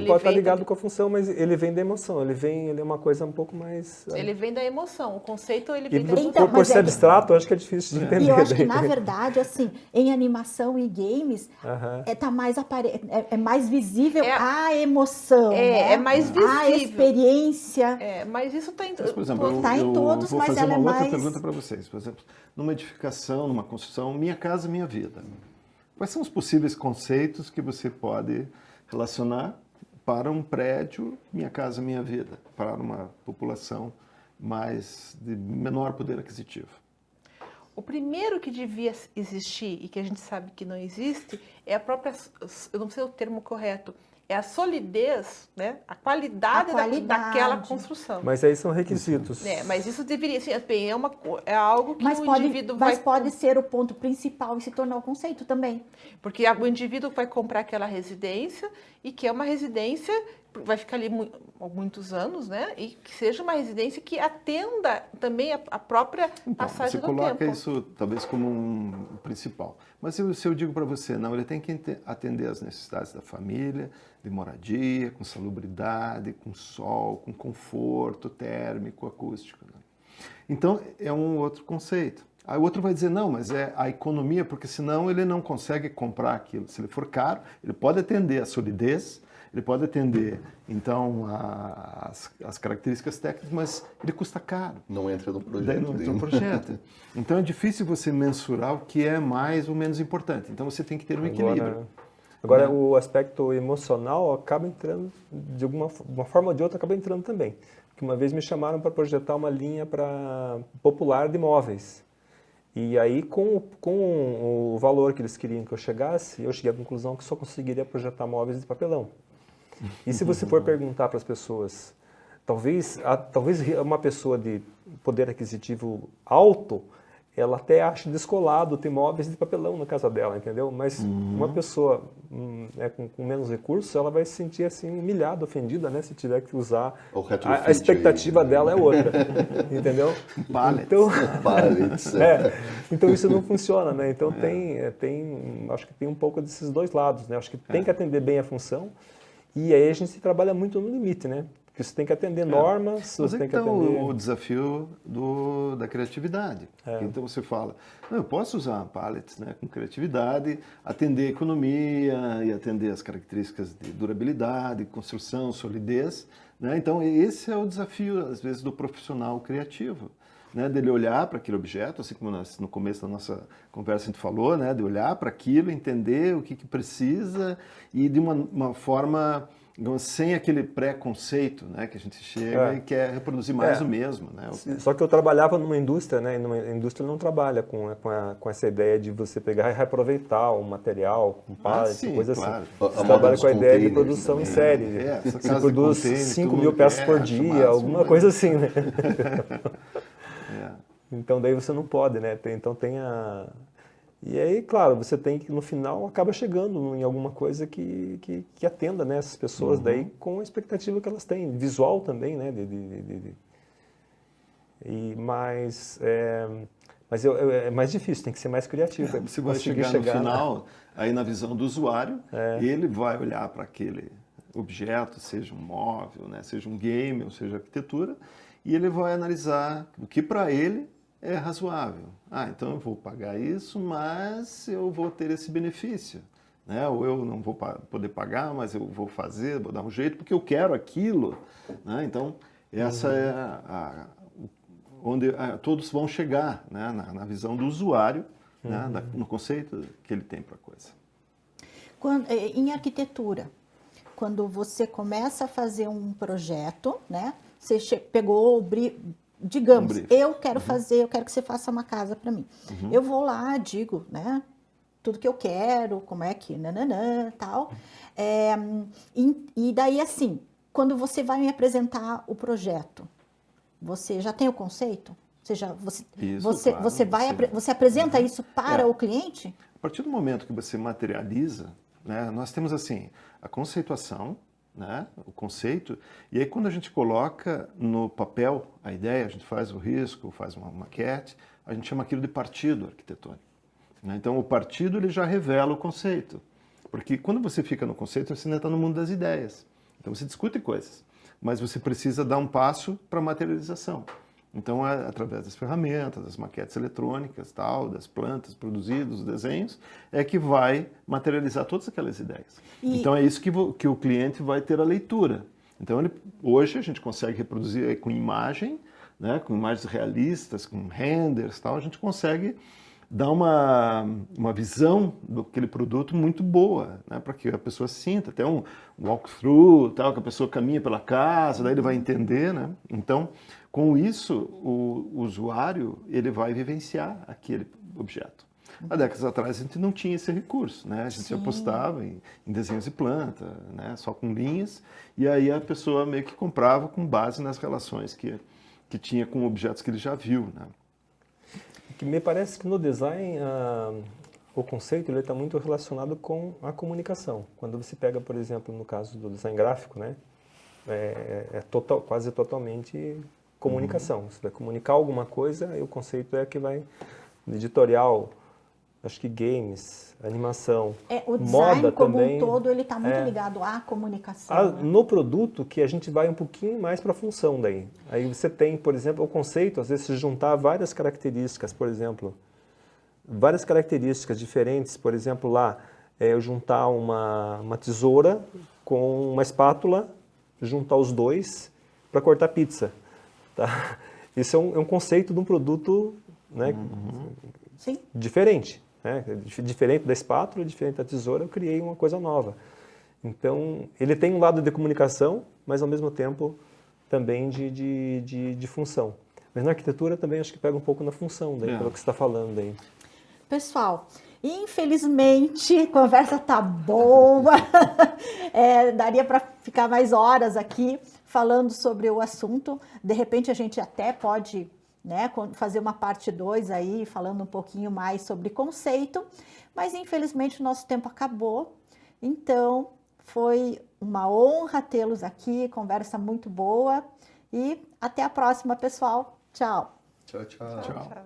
pode estar ligado com a função, mas ele vem da emoção. Ele é uma coisa um pouco mais...
Ele vem da emoção. O conceito, ele vem da
emoção.
emoção.
Por ser abstrato, eu acho que é difícil de entender.
E eu acho que, na verdade, assim, em animação e games, é mais visível a emoção, né?
É mais visível.
A experiência.
Mas isso está em,
por exemplo,
tá em todos,
vou
mas
fazer
ela
uma
é
outra
mais...
pergunta para vocês. Por exemplo, numa edificação, numa construção, Minha Casa Minha Vida. Quais são os possíveis conceitos que você pode relacionar para um prédio Minha Casa Minha Vida, para uma população de menor poder aquisitivo?
O primeiro que devia existir e que a gente sabe que não existe é a própria, eu não sei o termo correto, é a solidez, né? A qualidade. Daquela construção.
Mas aí são requisitos.
Mas isso deveria ser, é algo que indivíduo vai...
Mas pode ser o ponto principal e se tornar o conceito também.
Porque o indivíduo vai comprar aquela residência e que é uma residência, vai ficar ali muitos anos, né? E que seja uma residência que atenda também a própria passagem do tempo.
Você coloca isso talvez como um principal. Mas se eu digo para você, não, ele tem que atender às necessidades da família, de moradia, com salubridade, com sol, com conforto térmico, acústico. Né? Então, é um outro conceito. Aí o outro vai dizer, não, mas é a economia, porque senão ele não consegue comprar aquilo. Se ele for caro, ele pode atender a solidez, ele pode atender, então, as características técnicas, mas ele custa caro.
Não entra no projeto.
Daí não entra no projeto. Então, é difícil você mensurar o que é mais ou menos importante. Então, você tem que ter um equilíbrio.
Agora, o aspecto emocional acaba entrando, de uma forma ou de outra, acaba entrando também. Porque uma vez me chamaram para projetar uma linha popular de imóveis. E aí, com o valor que eles queriam que eu chegasse, eu cheguei à conclusão que só conseguiria projetar móveis de papelão. E se você for perguntar para as pessoas, talvez uma pessoa de poder aquisitivo alto, ela até acha descolado ter móveis de papelão na casa dela, entendeu? Mas uma pessoa com menos recursos, ela vai se sentir assim humilhada, ofendida, né? Se tiver que usar. A expectativa dela é outra, entendeu? Então isso não funciona, né? Então acho que tem um pouco desses dois lados, né? Acho que tem que atender bem a função. E aí a gente trabalha muito no limite, né? Porque você tem que atender normas,
Mas
você tem que
então
atender...
o desafio da criatividade. Então você fala, não, eu posso usar pallets, né, com criatividade, atender a economia e atender as características de durabilidade, construção, solidez. Né? Então esse é o desafio, às vezes, do profissional criativo. Né, dele olhar para aquele objeto, assim como no começo da nossa conversa a gente falou, né, de olhar para aquilo, entender o que precisa e de uma forma, digamos, sem aquele preconceito, né, que a gente chega e quer reproduzir mais o mesmo. Né,
Só que eu trabalhava numa indústria, né, e numa indústria não trabalha com essa ideia de você pegar e reaproveitar o material, com pallet, coisa
claro.
assim. Você trabalha com a ideia de produção em série. Você produz 5 mil peças por dia, alguma coisa assim, né? Então daí você não pode, né? Então tem a... E aí, claro, você tem que, no final, acaba chegando em alguma coisa que atenda, né, essas pessoas daí com a expectativa que elas têm, visual também, né? Mas é mais difícil, tem que ser mais criativo.
Você vai chegar no final, aí na visão do usuário, ele vai olhar para aquele objeto, seja um móvel, né, seja um game, ou seja arquitetura, e ele vai analisar o que para ele é razoável. Então eu vou pagar isso, mas eu vou ter esse benefício. Né? Ou eu não vou poder pagar, mas eu vou fazer, vou dar um jeito, porque eu quero aquilo. Né? Então, essa é onde todos vão chegar, né? na visão do usuário, né? No conceito que ele tem para a coisa.
Em arquitetura, quando você começa a fazer um projeto, né? Você pegou digamos, eu quero eu quero que você faça uma casa para mim. Eu vou lá, digo, né, tudo que eu quero, como é que, nananã, tal. E daí, assim, quando você vai me apresentar o projeto, você já tem o conceito? Você apresenta isso para o cliente?
A partir do momento que você materializa, né, nós temos, assim, a conceituação, né, o conceito, e aí quando a gente coloca no papel a ideia, a gente faz o risco, faz uma maquete, a gente chama aquilo de partido arquitetônico. Né? Então o partido ele já revela o conceito, porque quando você fica no conceito, você ainda está no mundo das ideias, então você discute coisas, mas você precisa dar um passo para a materialização. Então, é através das ferramentas, das maquetes eletrônicas, tal, das plantas produzidas, dos desenhos, é que vai materializar todas aquelas ideias. Então, é isso que o cliente vai ter a leitura. Então, hoje a gente consegue reproduzir com imagem, né, com imagens realistas, com renders, tal, a gente consegue dar uma visão daquele produto muito boa, né, para que a pessoa sinta, até um walkthrough, tal, que a pessoa caminha pela casa, daí ele vai entender, né? Então, com isso, o usuário ele vai vivenciar aquele objeto. Há décadas atrás a gente não tinha esse recurso, né? A gente apostava em desenhos de planta, né? Só com linhas, e aí a pessoa meio que comprava com base nas relações que tinha com objetos que ele já viu, né?
Que me parece que no design o conceito ele está muito relacionado com a comunicação. Quando você pega, por exemplo, no caso do design gráfico, né? Quase totalmente comunicação. Você vai comunicar alguma coisa e o conceito é que vai... Editorial, acho que games, animação,
o design
moda
como
também,
um todo, ele está muito ligado à comunicação. Né?
No produto que a gente vai um pouquinho mais para a função daí. Aí você tem, por exemplo, o conceito, às vezes, se juntar várias características, por exemplo, várias características diferentes, por exemplo, lá, eu juntar uma tesoura com uma espátula, juntar os dois para cortar pizza. Tá? Isso é um conceito de um produto, né, diferente. Né? Diferente da espátula, diferente da tesoura, eu criei uma coisa nova. Então, ele tem um lado de comunicação, mas ao mesmo tempo também de função. Mas na arquitetura também acho que pega um pouco na função, daí, pelo que você está falando aí.
Pessoal, infelizmente, a conversa tá boa, daria para ficar mais horas aqui falando sobre o assunto. De repente a gente até pode, né, fazer uma parte 2 aí, falando um pouquinho mais sobre conceito, mas infelizmente o nosso tempo acabou. Então, foi uma honra tê-los aqui, conversa muito boa e até a próxima, pessoal. Tchau.
Tchau, tchau.
Tchau.